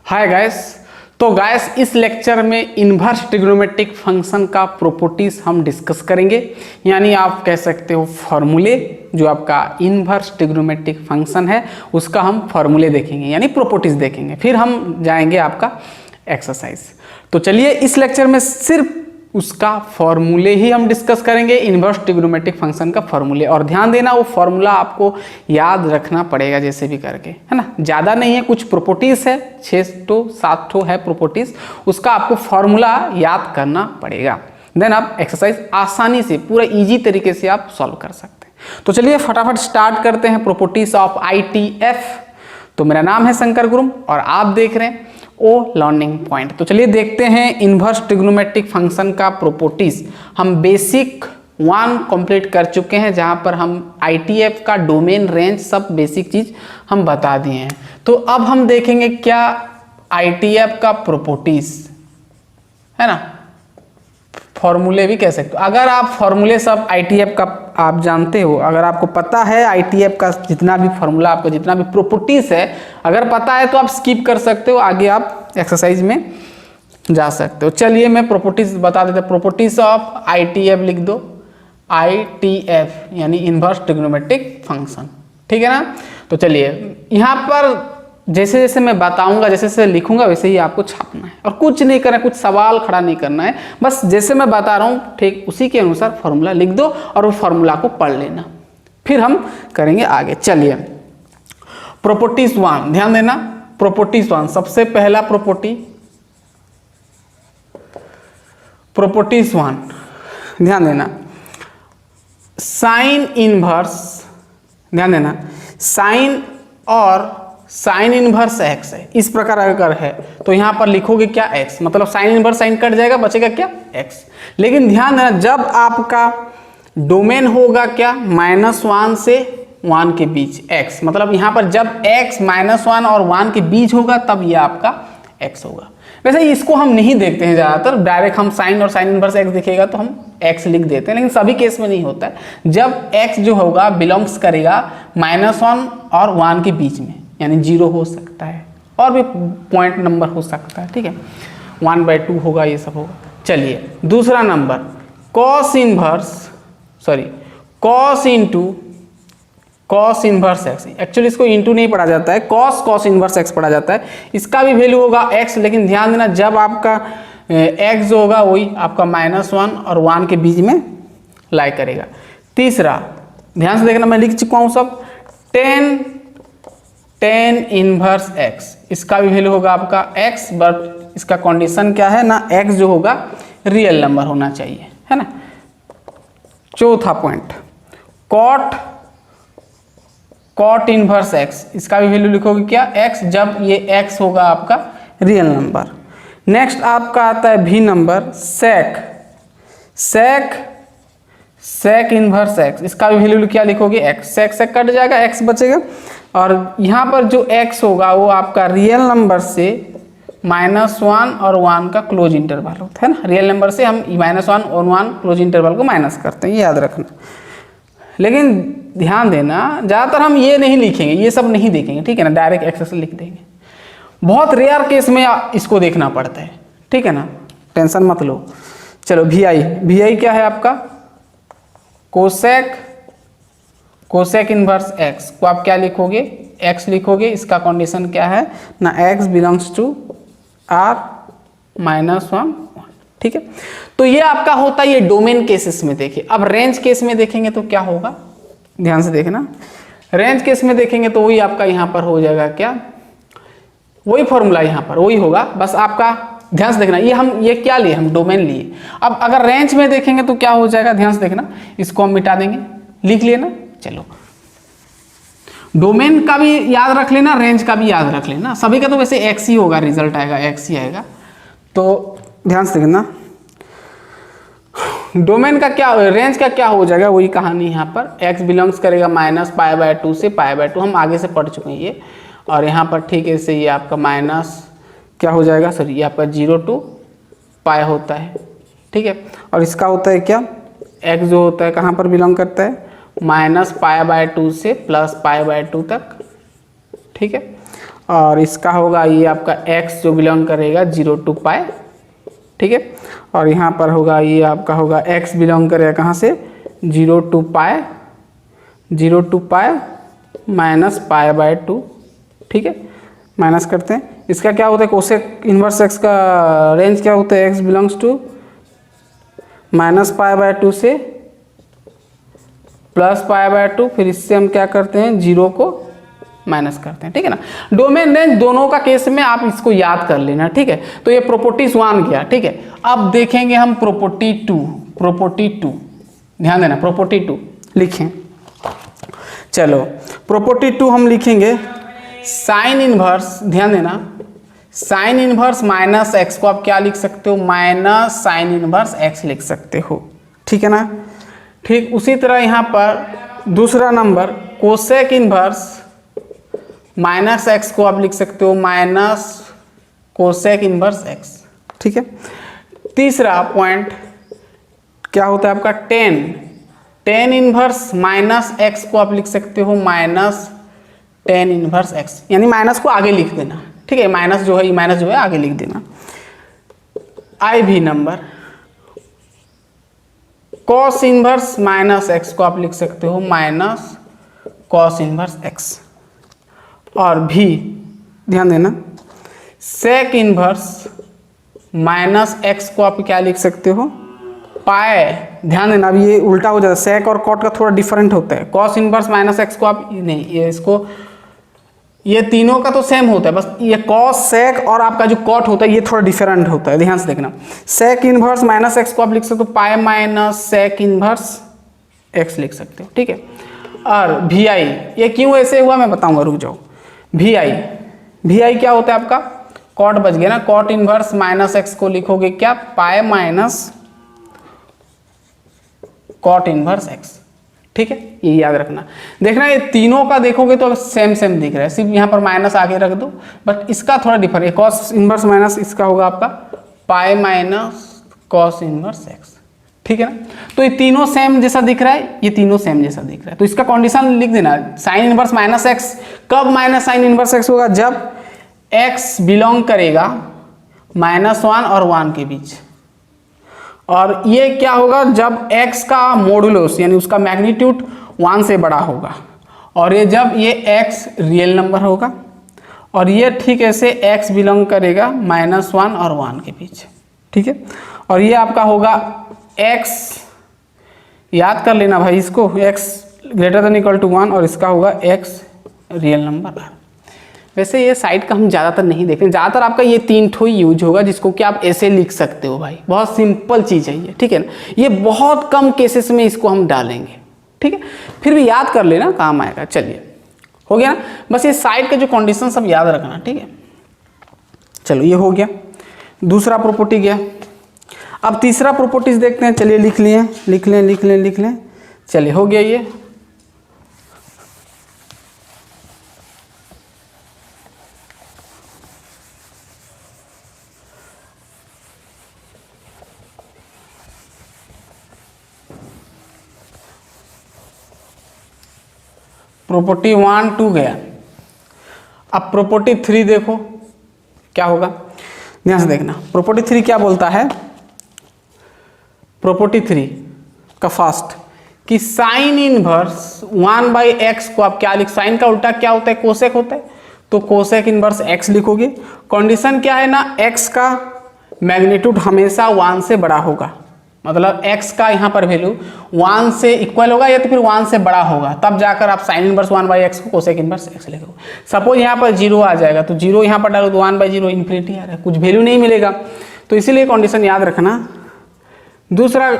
Hi guys. तो guys इस lecture में इन्वर्स ट्रिग्नोमेट्रिक फंक्शन का प्रॉपर्टीज हम डिस्कस करेंगे, यानी आप कह सकते हो फॉर्मूले। जो आपका इन्वर्स ट्रिग्नोमेट्रिक फंक्शन है उसका हम फॉर्मूले देखेंगे, यानी प्रॉपर्टीज देखेंगे। फिर हम जाएंगे आपका एक्सरसाइज। तो चलिए इस लेक्चर में सिर्फ उसका फॉर्मूले ही हम डिस्कस करेंगे, इन्वर्स ट्रिग्नोमेट्रिक फंक्शन का फॉर्मूले। और ध्यान देना वो फॉर्मूला आपको याद रखना पड़ेगा जैसे भी करके, है ना। ज़्यादा नहीं है, कुछ प्रॉपर्टीज है, 6 to 7 ठो है प्रॉपर्टीज, उसका आपको फॉर्मूला याद करना पड़ेगा। देन आप एक्सरसाइज आसानी से पूरा इजी तरीके से आप सॉल्व कर सकते हैं। तो चलिए फटाफट स्टार्ट करते हैं प्रॉपर्टीज ऑफ ITF। तो मेरा नाम है शंकर गुरुम और आप देख रहे हैं ओ लर्निंग पॉइंट। तो चलिए देखते हैं इन्वर्स ट्रिग्नोमेट्रिक फंक्शन का प्रॉपर्टीज। हम बेसिक 1 कंप्लीट कर चुके हैं, जहां पर हम ITF का डोमेन, रेंज, सब बेसिक चीज हम बता दिए हैं। तो अब हम देखेंगे क्या ITF का प्रॉपर्टीज, है ना, फॉर्मूले भी कह सकते हो। अगर आप फॉर्मूले सब ITF का आप जानते हो, अगर आपको पता है ITF का जितना भी फॉर्मूला, आपको जितना भी प्रॉपर्टीज है अगर पता है तो आप स्किप कर सकते हो, आगे आप एक्सरसाइज में जा सकते हो। चलिए मैं प्रॉपर्टीज बता देता हूँ। प्रॉपर्टीज ऑफ ITF लिख दो, ITF यानी इन्वर्स ट्रिग्नोमेट्रिक फंक्शन, ठीक है ना। तो चलिए यहाँ पर जैसे जैसे मैं बताऊंगा, जैसे जैसे लिखूंगा वैसे ही आपको छापना है और कुछ नहीं करना है, कुछ सवाल खड़ा नहीं करना है। बस जैसे मैं बता रहा हूँ ठीक उसी के अनुसार फॉर्मूला लिख दो और वो फॉर्मूला को पढ़ लेना, फिर हम करेंगे आगे। चलिए प्रॉपर्टीज 1 ध्यान देना। प्रॉपर्टीज 1 सबसे पहला प्रॉपर्टीज 1 ध्यान देना। साइन इनवर्स, ध्यान देना, साइन और साइन इनवर्स x है, इस प्रकार अगर है तो यहां पर लिखोगे क्या x, मतलब साइन इनवर्स साइन कट जाएगा, बचेगा क्या x। लेकिन ध्यान देना जब आपका डोमेन होगा क्या -1 से 1 के बीच x, मतलब यहां पर जब x -1 और 1 के बीच होगा तब यह आपका x होगा। वैसे इसको हम नहीं देखते हैं ज़्यादातर, डायरेक्ट हम साइन और साइन इनवर्स x दिखेगा तो हम x लिख देते हैं, लेकिन सभी केस में नहीं होता है। जब x जो होगा बिलोंग्स करेगा -1 और 1 के बीच में, यानी 0 हो सकता है और भी पॉइंट नंबर हो सकता है, ठीक है, 1/2 होगा, ये सब होगा। चलिए दूसरा number cos inverse x, actually इसको इंटू नहीं पढ़ा जाता है, cos इनवर्स x पढ़ा जाता है। इसका भी वैल्यू होगा x, लेकिन ध्यान देना जब आपका x जो होगा वही आपका -1 और 1 के बीच में लाई करेगा। तीसरा ध्यान से देखना, मैं लिख चुका हूँ सब, tan इनवर्स x, इसका भी वैल्यू होगा आपका x, बट इसका कंडीशन क्या है ना, x जो होगा रियल नंबर होना चाहिए, है ना। चौथा पॉइंट cot इनवर्स x, इसका भी वैल्यू लिखोगे क्या x, जब ये x होगा आपका रियल नंबर। नेक्स्ट आपका आता है भी नंबर sec इनवर्स x, इसका भी वैल्यू क्या लिखोगे x, sec कट जाएगा, x बचेगा। और यहाँ पर जो x होगा वो आपका रियल नंबर से -1 और 1 का क्लोज इंटरवल होता है ना। रियल नंबर से हम -1 और 1 क्लोज इंटरवल को माइनस करते हैं, ये याद रखना। लेकिन ध्यान देना ज़्यादातर हम ये नहीं लिखेंगे, ये सब नहीं देखेंगे, ठीक है ना, डायरेक्ट एक्सेस लिख देंगे। बहुत रेयर केस में इसको देखना पड़ता है, ठीक है ना, टेंशन मत लो। चलो vi क्या है आपका, कोसेक इनवर्स x को आप क्या लिखोगे, x लिखोगे। इसका कंडीशन क्या है ना, x बिलोंग्स टू r -1, ठीक है। तो ये आपका होता है ये डोमेन केसेस में। देखिए अब रेंज केस में देखेंगे तो क्या होगा, ध्यान से देखना। रेंज केस में देखेंगे तो वही आपका यहाँ पर हो जाएगा क्या, वही फॉर्मूला यहाँ पर वही होगा, बस आपका ध्यान से देखना। ये क्या लिए, हम डोमेन लिए। अब अगर रेंज में देखेंगे तो क्या हो जाएगा, ध्यान से देखना, इसको हम मिटा देंगे, लिख लेना। चलो डोमेन का भी याद रख लेना, रेंज का भी याद रख लेना, सभी का तो वैसे x ही होगा, रिजल्ट आएगा x ही आएगा। तो ध्यान से देखना डोमेन का क्या, रेंज का क्या हो जाएगा, वही कहानी यहाँ पर x बिलोंग्स करेगा -π/2 से π/2, हम आगे से पढ़ चुके हैं ये। और यहाँ पर ठीक है से ये आपका माइनस क्या हो जाएगा, सॉरी ये आपका 0 to π होता है, ठीक है। और इसका होता है क्या, x जो होता है कहाँ पर बिलोंग करता है, -π/2 से +π/2 तक, ठीक है। और इसका होगा ये आपका x जो बिलोंग करेगा 0 टू पाई, ठीक है। और यहाँ पर होगा ये आपका होगा x बिलोंग करेगा कहाँ से 0 to pi, 0 to pi minus pi by 2, ठीक है। माइनस करते हैं, इसका क्या होता है कोसेक इन्वर्स x का रेंज क्या होता है, x belongs to minus pi by 2 से प्लस पाई बाय 2, फिर इससे हम क्या करते हैं 0 को माइनस करते हैं, ठीक है ना। डोमेन रेंज दोनों का केस में आप इसको याद कर लेना, ठीक है। तो ये प्रॉपर्टीज 1 गया, ठीक है। अब देखेंगे हम प्रॉपर्टी 2, प्रॉपर्टी 2 ध्यान देना, प्रॉपर्टी 2 लिखें। चलो प्रॉपर्टी 2 हम लिखेंगे साइन इनवर्स, ध्यान देना साइन इनवर्स माइनस एक्स को आप क्या लिख सकते हो, माइनस साइन इनवर्स एक्स लिख सकते हो, ठीक है ना। ठीक उसी तरह यहाँ पर दूसरा number cosec inverse minus x को आप लिख सकते हो माइनस कोसेक इनवर्स एक्स, ठीक है। तीसरा पॉइंट क्या होता है आपका टेन इनवर्स माइनस एक्स को आप लिख सकते हो माइनस टेन इनवर्स एक्स, यानी माइनस को आगे लिख देना, ठीक है। माइनस जो है माइनस जो है आगे लिख देना। आई भी number cos inverse minus x को आप लिख सकते हो माइनस कॉस इनवर्स एक्स। और भी ध्यान देना सेक इनवर्स माइनस एक्स को आप क्या लिख सकते हो पाए, ध्यान देना अभी ये उल्टा हो जाता है, सेक और कॉट का थोड़ा डिफरेंट होता है। कॉस इनवर्स माइनस एक्स को आप नहीं, ये इसको ये तीनों का तो सेम होता है, बस ये कॉस सेक और आपका जो कॉट होता है ये थोड़ा डिफरेंट होता है, ध्यान से देखना। सेक इनवर्स माइनस एक्स को आप लिख सकते हो pi minus sec inverse x लिख सकते हो, ठीक है। और भी आई ये क्यों ऐसे हुआ मैं बताऊंगा, रुक जाओ। भी आई क्या होता है आपका कॉट बच गया ना, कॉट इनवर्स माइनस एक्स को लिखोगे क्या pi minus cot inverse x, ठीक है। ये याद रखना, देखना ये तीनों का देखोगे तो सेम दिख रहा है, सिर्फ यहाँ पर माइनस आगे रख दो, बट इसका थोड़ा डिफरेंट है। कॉस इनवर्स माइनस इसका होगा आपका पाई माइनस कॉस इनवर्स एक्स, ठीक है ना। तो ये तीनों सेम जैसा दिख रहा है, ये तीनों सेम जैसा दिख रहा है, तो इसका कंडीशन लिख देना साइन इनवर्स माइनस एक्स कब माइनस साइन इनवर्स एक्स होगा, जब एक्स बिलोंग करेगा -1 और 1 के बीच। और ये क्या होगा जब x का मॉडुलस यानी उसका मैग्नीट्यूड 1 से बड़ा होगा, और ये जब ये x रियल नंबर होगा, और ये ठीक ऐसे x बिलोंग करेगा -1 और 1 के बीच, ठीक है। और ये आपका होगा x, याद कर लेना भाई इसको, x greater than equal to 1 और इसका होगा x रियल नंबर r। वैसे ये साइड का हम ज़्यादातर नहीं देखते, ज़्यादातर आपका ये 3 ठो यूज होगा जिसको कि आप ऐसे लिख सकते हो भाई, बहुत सिंपल चीज़ है ये, ठीक है ना। ये बहुत कम केसेस में इसको हम डालेंगे, ठीक है। फिर भी याद कर लेना काम आएगा। चलिए हो गया ना, बस ये साइड के जो कंडीशन सब याद रखना, ठीक है। चलो ये हो गया, दूसरा प्रॉपर्टी गया। अब तीसरा प्रॉपर्टीज देखते हैं, चलिए लिख लें। चलिए हो गया ये। प्रॉपर्टी 1 2 गया। अब प्रॉपर्टी 3 देखो क्या होगा, ध्यान से देखना। प्रॉपर्टी 3 क्या बोलता है, प्रॉपर्टी 3 का फर्स्ट कि साइन इनवर्स 1/x को आप क्या लिख, साइन का उल्टा क्या होता है कोसेक होता है, तो कोसेक इनवर्स x लिखोगे। कंडीशन क्या है ना, x का मैग्नीट्यूड हमेशा 1 से बड़ा होगा, मतलब x का यहाँ पर वैल्यू 1 से इक्वल होगा या तो फिर 1 से बड़ा होगा, तब जाकर आप साइन इनवर्स 1/x को कोसेक इनवर्स x लिखोगे। सपोज यहाँ पर 0 आ जाएगा तो 0 यहाँ पर डालो तो 1/0 इन्फिनिटी आ रहा है, कुछ वैल्यू नहीं मिलेगा, तो इसीलिए कंडीशन याद रखना। दूसरा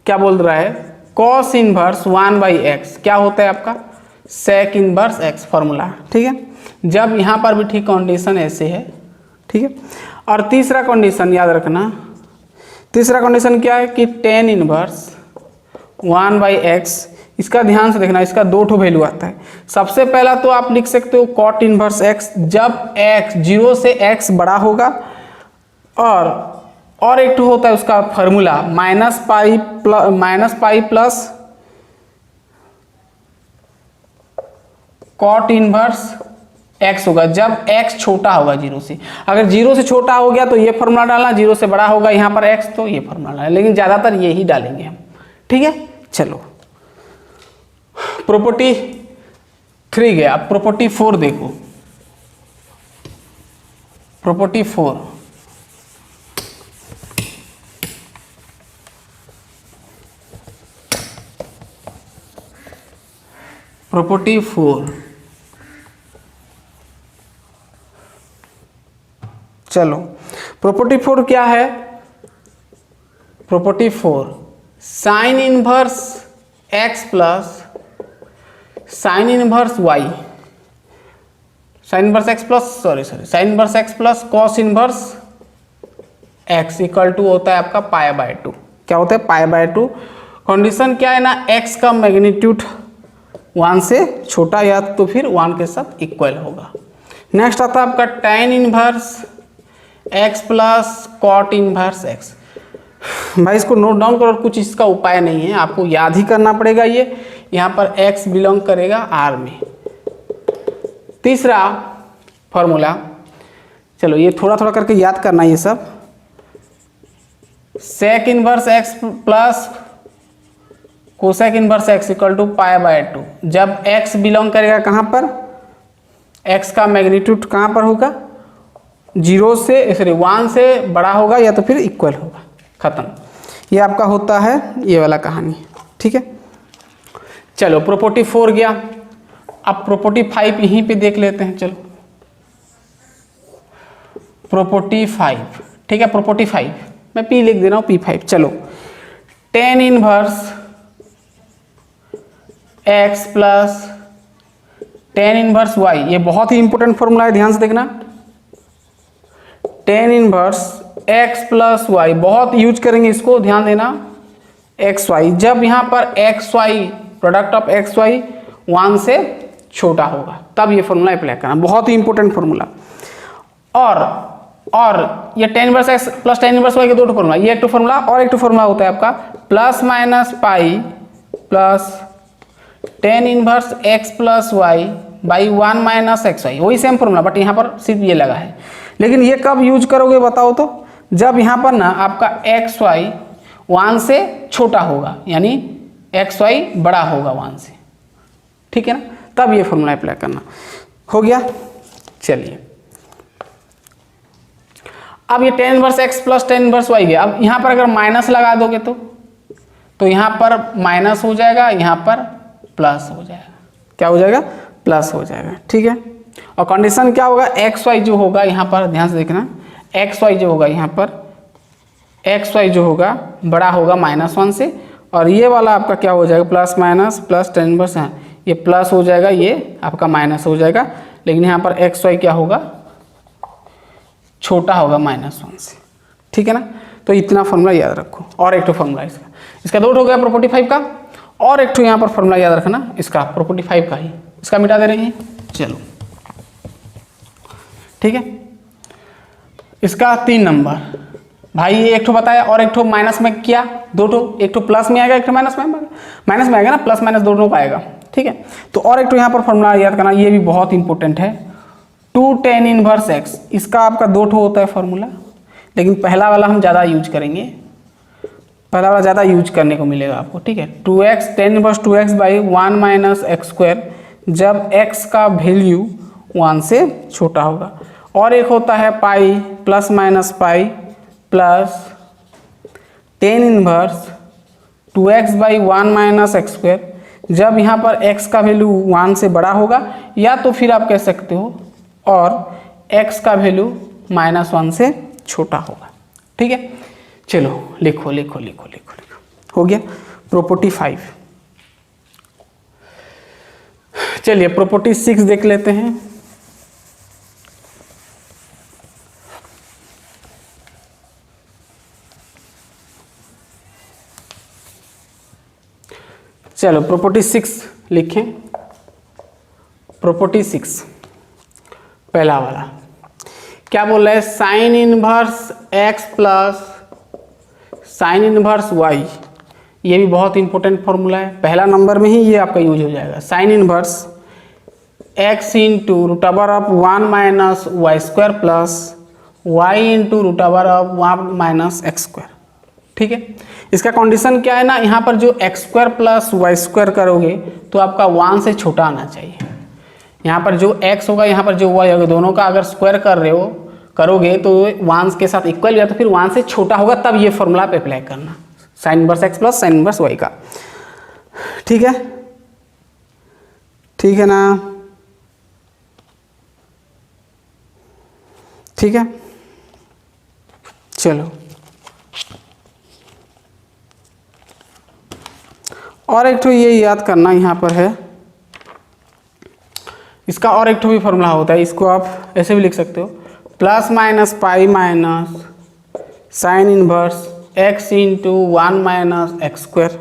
क्या बोल रहा है, कॉस इनवर्स 1/x क्या होता है आपका सेक इनवर्स x फॉर्मूला, ठीक है। जब यहाँ पर भी ठीक कंडीशन ऐसे है, ठीक है। और तीसरा कंडीशन याद रखना, तीसरा कंडीशन क्या है कि टेन इनवर्स 1/x, इसका ध्यान से देखना, इसका 2 ठो वैल्यू आता है। सबसे पहला तो आप लिख सकते हो कॉट इनवर्स x जब x 0 से x बड़ा होगा, और एक ठो होता है उसका formula -pi plus cot inverse x होगा जब x छोटा होगा 0 से। अगर 0 से छोटा हो गया तो ये फॉर्मूला डालना, 0 से बड़ा होगा यहाँ पर x तो ये फॉर्मूला डालना, लेकिन ज़्यादातर ये ही डालेंगे हम। ठीक है, चलो प्रॉपर्टी 3 गया। अब प्रॉपर्टी 4 देखो। प्रॉपर्टी 4, प्रॉपर्टी 4, चलो प्रॉपर्टी 4 क्या है? Property 4 sine inverse x plus sine inverse y, sine inverse x plus sine inverse x plus cos inverse x equal to होता है आपका π/2। क्या होता है? π/2। कंडीशन क्या है ना, x का मैग्नीट्यूड 1 से छोटा या तो फिर 1 के साथ इक्वल होगा। नेक्स्ट आता है आपका tan inverse x plus cot inverse x। भाई इसको नोट डाउन करो, कुछ इसका उपाय नहीं है, आपको याद ही करना पड़ेगा। ये यहाँ पर x बिलोंग करेगा R में। तीसरा फॉर्मूला, चलो ये थोड़ा थोड़ा करके याद करना ये सब। Sec inverse x plus cosec inverse x equal to π/2। जब x बिलोंग करेगा कहाँ पर, x का मैग्नीट्यूड कहाँ पर होगा, 1 से बड़ा होगा या तो फिर इक्वल होगा। खत्म, ये आपका होता है ये वाला कहानी। ठीक है, चलो प्रॉपर्टी 4 गया। अब प्रॉपर्टी 5 यहीं पे देख लेते हैं। चलो प्रॉपर्टी 5, ठीक है, प्रॉपर्टी 5 मैं P लिख दे रहा हूँ, P5। चलो tan inverse x plus tan inverse y, ये बहुत ही इंपॉर्टेंट फॉर्मूला है, ध्यान से देखना। tan inverse x plus y बहुत यूज करेंगे इसको, ध्यान देना। एक्स वाई, जब यहाँ पर x y product of x y 1 से छोटा होगा तब ये फॉर्मूला अप्लाई करना, बहुत ही इंपॉर्टेंट फॉर्मूला। और ये tan inverse x plus tan inverse y के 2 फॉर्मूला, ये एक तो फॉर्मूला और एक तो फॉर्मूला होता है आपका plus minus pi plus tan inverse x plus y by 1 minus x y, वही सेम फॉर्मूला बट यहाँ पर सिर्फ ये लगा है। लेकिन ये कब यूज करोगे बताओ तो, जब यहाँ पर ना आपका एक्स वाई 1 से छोटा होगा, यानी एक्स वाई बड़ा होगा 1 से, ठीक है ना, तब ये फॉर्मूला अप्लाई करना। हो गया, चलिए अब ये tan inverse x plus tan inverse y गया। अब यहाँ पर अगर माइनस लगा दोगे तो यहाँ पर माइनस हो जाएगा, यहाँ पर प्लस हो जाएगा। क्या हो जाएगा? प्लस हो जाएगा, ठीक है। और कंडीशन क्या होगा, एक्स वाई जो होगा यहाँ पर ध्यान से देखना, एक्स वाई जो होगा यहाँ पर एक्स वाई जो होगा बड़ा होगा -1 से, और ये वाला आपका क्या हो जाएगा plus minus plus tan inverse है, ये प्लस हो जाएगा, ये आपका माइनस हो जाएगा। लेकिन यहाँ पर एक्स वाई क्या होगा, छोटा होगा -1 से, ठीक है ना। तो इतना फॉर्मूला याद रखो। और एक तो फॉर्मूला इसका 2 हो गया प्रॉपर्टी 5 का, और एक तो यहाँ पर फॉर्मूला याद रखना इसका प्रॉपर्टी 5 का ही, इसका मिटा दे रहे हैं। चलो ठीक है, इसका 3 नंबर भाई, ये एक तो बताया और एक तो माइनस में किया, 2 तो, एक तो प्लस में आएगा एक तो माइनस में आएगा ना, प्लस माइनस दोनों का आएगा, ठीक है। तो और एक तो यहाँ पर फॉर्मूला याद करना, ये भी बहुत इंपॉर्टेंट है, 2 tan इनवर्स x, इसका आपका 2 होता है फॉर्मूला, लेकिन पहला वाला हम ज़्यादा यूज करेंगे, पहला वाला ज़्यादा यूज करने को मिलेगा आपको, ठीक है। 2x tan inverse 2x by 1 minus x square, जब x का वैल्यू 1 से छोटा होगा। और एक होता है pi plus minus pi plus tan inverse 2x by 1 minus x square, जब यहाँ पर x का वैल्यू 1 से बड़ा होगा, या तो फिर आप कह सकते हो और x का वैल्यू -1 से छोटा होगा, ठीक है। चलो लिखो लिखो लिखो लिखो लिखो, हो गया प्रॉपर्टी 5। चलिए प्रॉपर्टी 6 देख लेते हैं। चलो प्रॉपर्टी 6 लिखें। प्रॉपर्टी 6 पहला वाला क्या बोल रहा है, sign inverse x plus sine inverse y, ये भी बहुत इंपॉर्टेंट फॉर्मूला है, पहला नंबर में ही ये आपका यूज हो जाएगा। Sine inverse x into root over of 1 minus y square plus y into root over of 1 minus x square. ठीक है, इसका कंडीशन क्या है ना, यहाँ पर जो x square plus y square करोगे तो आपका 1 से छोटा आना चाहिए। यहाँ पर जो x होगा, यहाँ पर जो y होगा, दोनों का अगर स्क्वायर कर रहे हो करोगे तो 1 के साथ इक्वल या तो फिर 1 से छोटा होगा, तब ये फॉर्मूला पे अप्लाई करना, sign inverse x plus sine inverse y का। ठीक है, ठीक है ना, ठीक है। चलो और एक तो ये याद करना यहाँ पर है, इसका और एक तो भी फॉर्मूला होता है, इसको आप ऐसे भी लिख सकते हो, plus minus pi minus sine inverse x into 1 minus x square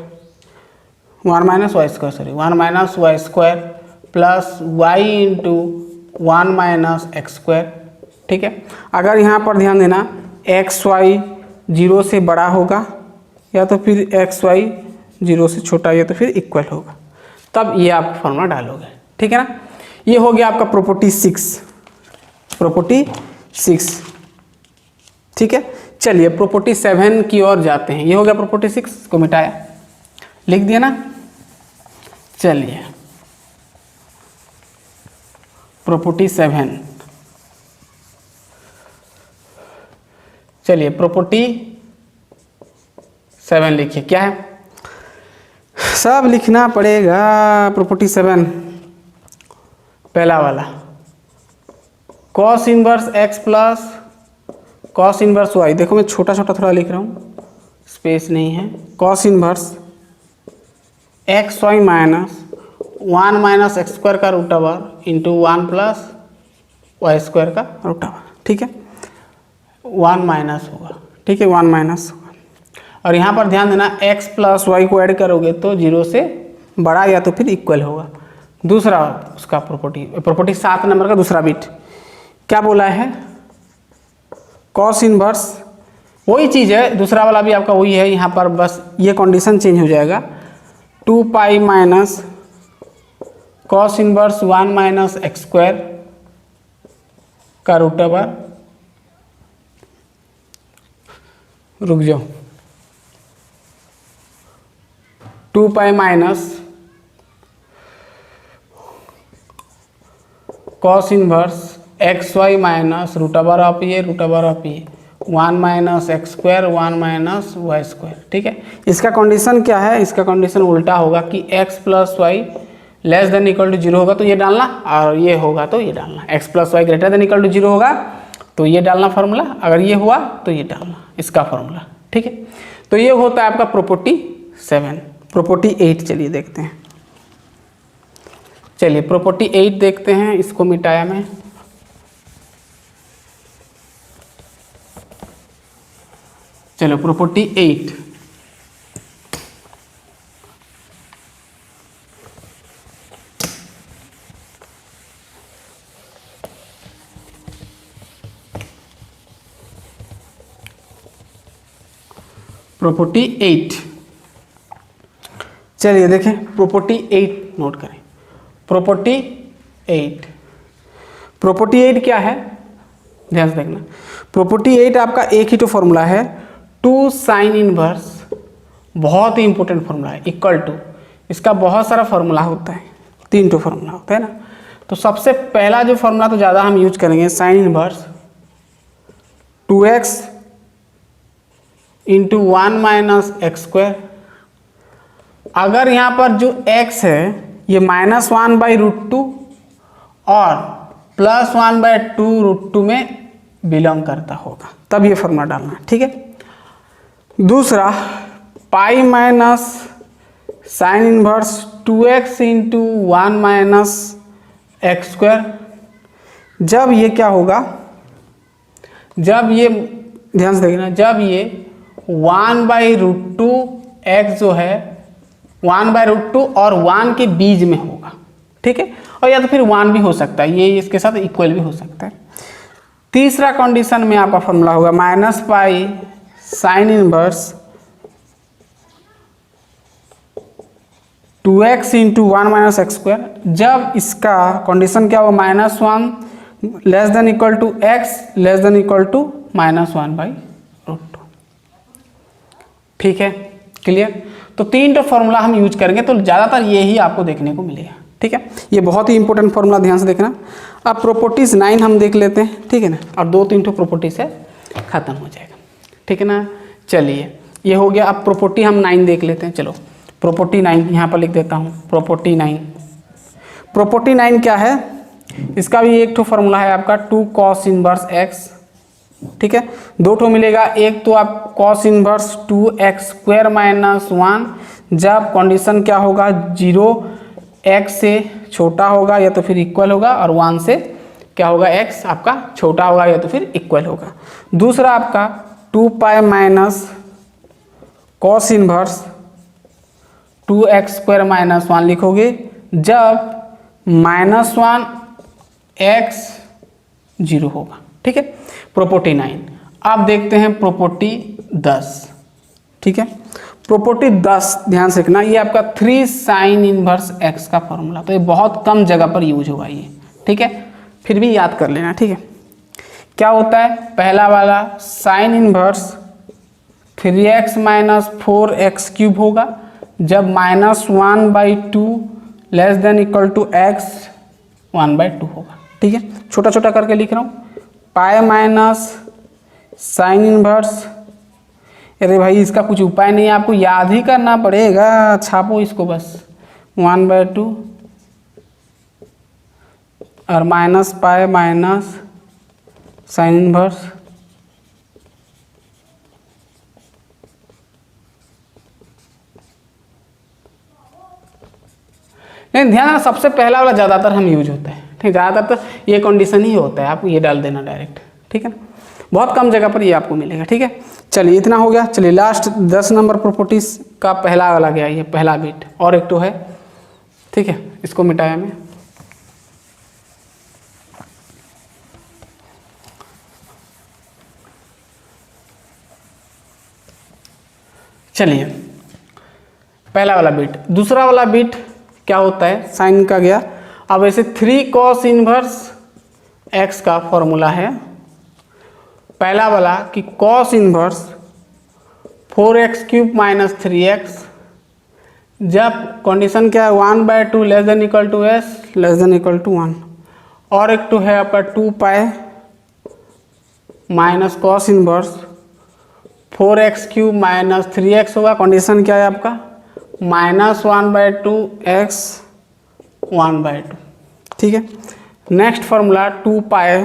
1 minus y square sorry 1 minus y square plus y into 1 minus x square. ठीक है, अगर यहाँ पर ध्यान देना एक्स वाई 0 से बड़ा होगा या तो फिर एक्स वाई 0 से छोटा या तो फिर इक्वल होगा, तब ये आप फॉर्मूला डालोगे। ठीक है ना, ये हो गया आपका प्रॉपर्टी 6, प्रॉपर्टी 6। ठीक है, चलिए प्रॉपर्टी 7 की ओर जाते हैं। ये हो गया प्रॉपर्टी 6 को मिटाया, लिख दिया ना। चलिए प्रॉपर्टी 7, चलिए प्रॉपर्टी 7 लिखिए, क्या है, सब लिखना पड़ेगा। प्रॉपर्टी 7 पहला वाला, cos inverse x plus cos inverse y, देखो मैं छोटा छोटा थोड़ा लिख रहा हूँ, स्पेस नहीं है, cos inverse x y minus 1 minus x square का root over into 1 plus y square का रूट ओवर। ठीक है, 1 माइनस होगा, ठीक है 1 माइनस होगा, और यहाँ पर ध्यान देना x प्लस वाई को ऐड करोगे तो 0 से बड़ा या तो फिर इक्वल होगा। दूसरा उसका प्रॉपर्टी 7 नंबर का दूसरा बिट क्या बोला है, कॉस इनवर्स, वही चीज़ है, दूसरा वाला भी आपका वही है, यहाँ पर बस ये कंडीशन चेंज हो जाएगा, 2 pi minus cos inverse 1 minus x square का रूट ओवर, रुक जाओ, 2 pi minus cos inverse x y minus root over of ये 1 minus x square 1 minus y square. ठीक है, इसका कंडीशन क्या है, इसका कंडीशन उल्टा होगा कि x plus y less than equal to 0 होगा तो ये डालना, और ये होगा तो ये डालना, x plus y greater than equal to 0 होगा तो ये डालना फॉर्मूला, अगर ये हुआ तो ये डालना इसका फॉर्मूला। ठीक है, तो ये होता है आपका प्रॉपर्टी 7। प्रॉपर्टी 8 चलिए देखते हैं, चलिए प्रॉपर्टी 8 देखते हैं, इसको मिटाया मैं। चलो प्रॉपर्टी 8, प्रॉपर्टी 8, चलिए देखें प्रॉपर्टी 8 नोट करें। प्रॉपर्टी 8, प्रॉपर्टी 8 क्या है, ध्यान से देखना। प्रॉपर्टी 8 आपका एक ही तो फॉर्मूला है, 2 साइन इनवर्स, बहुत ही इंपॉर्टेंट फॉर्मूला है, इक्वल टू, इसका बहुत सारा फॉर्मूला होता है, 3 तो फॉर्मूला होता है ना। तो सबसे पहला जो फॉर्मूला तो ज़्यादा हम यूज करेंगे, sign inverse 2x into 1 minus x square. अगर यहाँ पर जो x है ये -1/√2 और +1/2√2 में बिलोंग करता होगा, तब ये फॉर्मूला डालना। ठीक है, दूसरा पाई minus sine inverse 2x into 1 minus x square. जब ये क्या होगा, जब ये ध्यान से देखना, जब ये 1/√2 x जो है 1/√2 और 1 के बीच में होगा। ठीक है, और या तो फिर 1 भी हो सकता है, ये इसके साथ इक्वल भी हो सकता है। तीसरा कंडीशन में आपका फॉर्मूला होगा -pi sine inverse 2x into 1 minus x square. जब इसका कंडीशन क्या होगा, -1 less than equal to x less than equal to -1/√2। ठीक है, क्लियर। तो 3 फॉर्मूला हम यूज करेंगे, तो ज़्यादातर यही आपको देखने को मिलेगा। ठीक है, ये बहुत ही इंपॉर्टेंट फॉर्मूला, ध्यान से देखना। अब प्रॉपर्टीज 9 हम देख लेते हैं, ठीक है ना, और 2-3 प्रॉपर्टी से खत्म हो जाएगा। ठीक है ना, चलिए ये हो गया। अब प्रॉपर्टी हम 9 देख लेते हैं। चलो प्रॉपर्टी 9 यहाँ पर लिख देता हूँ। प्रॉपर्टी 9 क्या है, इसका भी एक फॉर्मूला है आपका 2 cos इनवर्स x। ठीक है, 2 ठो मिलेगा। एक तो आप cos इनवर्स 2x² माइनस 1, जब कंडीशन क्या होगा 0 x से छोटा होगा या तो फिर इक्वल होगा, और 1 से क्या होगा x आपका छोटा होगा या तो फिर इक्वल होगा। दूसरा आपका 2 minus cos inverse 2x² minus 1 लिखोगे, जब -1 x 0 होगा। ठीक है, प्रॉपर्टी 9। अब देखते हैं प्रॉपर्टी 10। ठीक है, प्रॉपर्टी 10 ध्यान से रखना, ये आपका 3 sin इनवर्स x का फॉर्मूला, तो ये बहुत कम जगह पर यूज होगा ये। ठीक है, फिर भी याद कर लेना। ठीक है, क्या होता है, पहला वाला sin inverse 3x minus 4x³ होगा, जब -1/2 less than equal to x 1/2 होगा। ठीक है, छोटा छोटा करके लिख रहा हूँ। पाई माइनस साइन इनवर्स, अरे भाई इसका कुछ उपाय नहीं है, आपको याद ही करना पड़ेगा, छापो इसको बस, 1/2 और minus pi minus sine inverse नहीं, ध्यान, सबसे पहला वाला ज़्यादातर हम यूज होता है। ठीक, ज़्यादातर तो ये कंडीशन ही होता है, आप ये डाल देना डायरेक्ट। ठीक है ना, बहुत कम जगह पर ये आपको मिलेगा। ठीक है, चलिए इतना हो गया। चलिए लास्ट 10 नंबर प्रॉपर्टीज का पहला वाला गया, ये पहला बिट, और एक तो है। ठीक है, इसको मिटाया मैं। चलिए पहला वाला बिट। दूसरा वाला बिट क्या होता है, साइन का गया। अब ऐसे 3 cos इनवर्स x का फॉर्मूला है, पहला वाला कि cos inverse 4x³ minus 3x, जब कंडीशन क्या है 1/2 less than equal to s less than equal to 1, और एक तो है आपका 2 pi minus cos inverse 4x³ minus 3x होगा, कंडीशन क्या है आपका -1/2 x 1/2। ठीक है, next formula 2 pi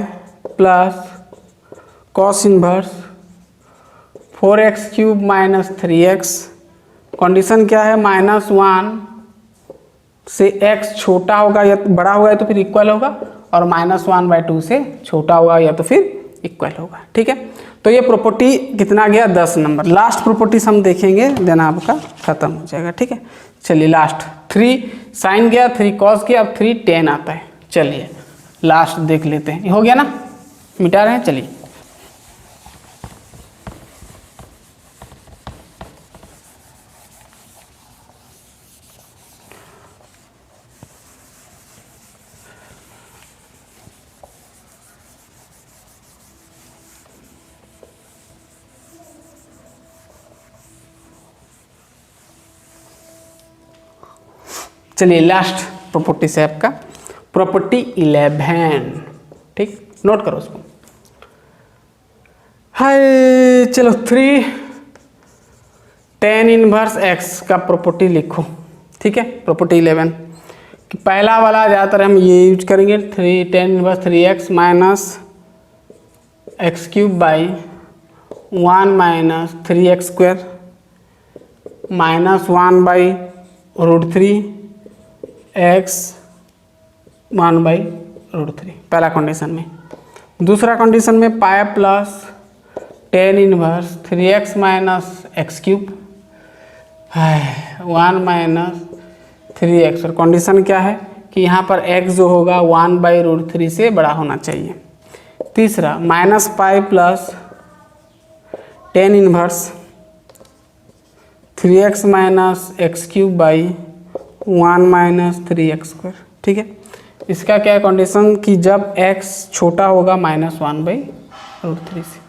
plus cos inverse 4x³ minus 3x, condition क्या है -1 से x छोटा होगा या बड़ा होगा या तो फिर इक्वल होगा, और -1/2 से छोटा होगा या तो फिर इक्वल होगा। ठीक है, तो ये प्रॉपर्टी कितना गया, 10 नंबर। लास्ट प्रॉपर्टीज हम देखेंगे, देन आपका खत्म हो जाएगा। ठीक है, चलिए लास्ट 3 साइन गया, 3 cos गया, अब 3 tan आता है। चलिए लास्ट देख लेते हैं, हो गया ना, मिटा रहे हैं। चलिए चलिए लास्ट प्रॉपर्टी से आपका प्रॉपर्टी 11। ठीक, नोट करो उसको। हाय, चलो 3 tan इनवर्स x का प्रॉपर्टी लिखो। ठीक है, प्रॉपर्टी 11 कि पहला वाला ज़्यादातर हम ये यूज करेंगे, 3 tan inverse 3x minus x³ by 1 minus 3x² minus 1/√3 x 1/√3, पहला कंडीशन में। दूसरा कंडीशन में पाई plus tan inverse 3x minus x³ 1 minus 3x, और कंडीशन क्या है कि यहाँ पर x जो होगा 1/√3 से बड़ा होना चाहिए। तीसरा minus pi plus tan inverse 3x minus x³ by 1 minus 3x²। ठीक है, इसका क्या है कंडीशन कि जब x छोटा होगा -1/√3 से।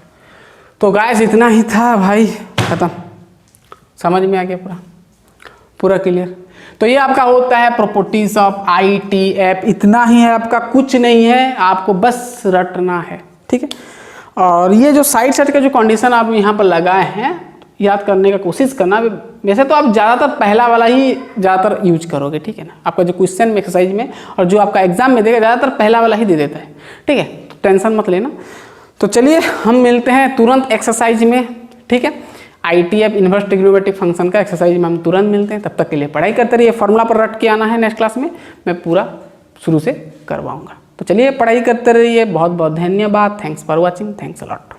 तो गाइस इतना ही था भाई, खत्म, समझ में आ गया पूरा क्लियर। तो ये आपका होता है प्रॉपर्टीज ऑफ ITF, इतना ही है आपका, कुछ नहीं है, आपको बस रटना है। ठीक है, और ये जो साइड सेट का जो कंडीशन आप यहाँ पर लगाए हैं याद करने का कोशिश करना। वैसे तो आप ज़्यादातर पहला वाला ही ज़्यादातर यूज करोगे, ठीक है ना। आपका जो क्वेश्चन में एक्सरसाइज में और जो आपका एग्जाम में देगा ज़्यादातर पहला वाला ही दे देता है, ठीक है, तो टेंशन मत लेना। तो चलिए हम मिलते हैं तुरंत एक्सरसाइज में, ठीक है। ITF इन्वर्स ट्रिग्नोमेट्रिक फंक्शन का एक्सरसाइज में हम तुरंत मिलते हैं। तब तक के लिए पढ़ाई करते रहिए, फॉर्मूला पर रट के आना है, नेक्स्ट क्लास में मैं पूरा शुरू से करवाऊंगा। तो चलिए पढ़ाई करते रहिए, बहुत बहुत धन्यवाद, thanks for watching, thanks a lot.